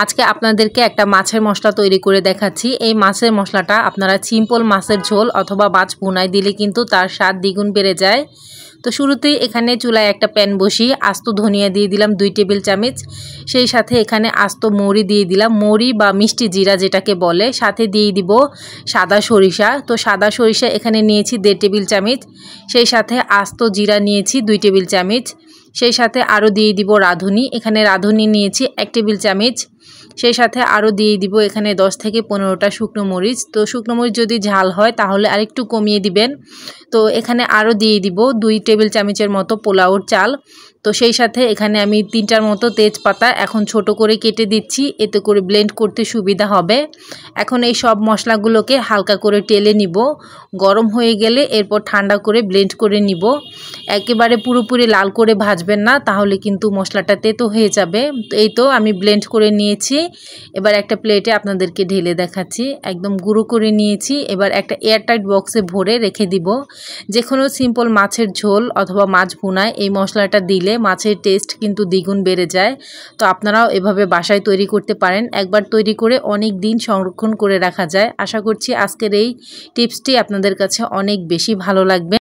আজকে আপনাদেরকে একটা মাছের মশলা তৈরি করে দেখাচ্ছি। এই মাছের মশলাটা আপনারা সিম্পল মাছের ঝোল অথবা মাছ ভুনায় দিলে কিন্তু তার স্বাদ দ্বিগুণ বেড়ে যায়। তো শুরুতেই এখানে চুলায় একটা প্যান বসিয়ে আস্ত ধনিয়া দিয়ে দিলাম 2 টেবিল চামচ। সেই সাথে এখানে আস্ত মৌরি দিয়ে দিলাম, মৌরি বা মিষ্টি জিরা যেটাকে বলে। সাথে দিয়ে দিব সাদা সরিষা। তো সাদা সরিষা এখানে নিয়েছি 1.5 টেবিল চামচ। সেই সাথে আস্ত জিরা নিয়েছি 2 টেবিল চামচ। সেই সাথে আরও দিয়ে দিব রাঁধুনি। এখানে রাঁধুনি নিয়েছি 1 টেবিল চামচ। সেই সাথে আরও দিয়ে দিব এখানে 10 থেকে 15টা শুকনো মরিচ। তো শুকনো মরিচ যদি ঝাল হয় তাহলে আরেকটু কমিয়ে দিবেন। তো এখানে আরও দিয়ে দিব 2 টেবিল চামচের মতো পোলাওর চাল। তো সেই সাথে এখানে আমি 3টার মতো তেজপাতা এখন ছোট করে কেটে দিচ্ছি, এতে করে ব্লেন্ড করতে সুবিধা হবে। এখন এই সব মশলাগুলোকে হালকা করে টেলে নিব। গরম হয়ে গেলে এরপর ঠান্ডা করে ব্লেন্ড করে নিব। একেবারে পুরোপুরি লাল করে ভাজবেন না, তাহলে কিন্তু মশলাটা তেতো হয়ে যাবে। তো এই তো আমি ব্লেন্ড করে নিয়েছি। এবার একটা প্লেটে আপনাদেরকে ঢেলে দেখাচ্ছি। একদম গুঁড়ো করে নিয়েছি। এবার একটা এয়ারটাইট বক্সে ভরে রেখে দিব। যে কোনো সিম্পল মাছের ঝোল অথবা মাছ ভুনায় এই মশলাটা দিলে মাছের টেস্ট কিন্তু দ্বিগুণ বেড়ে যায়। তো আপনারাও এভাবে বাসায় তৈরি করতে পারেন। একবার তৈরি করে অনেক দিন সংরক্ষণ করে রাখা যায়। আশা করছি আজকের এই টিপসটি আপনাদের কাছে অনেক বেশি ভালো লাগবে।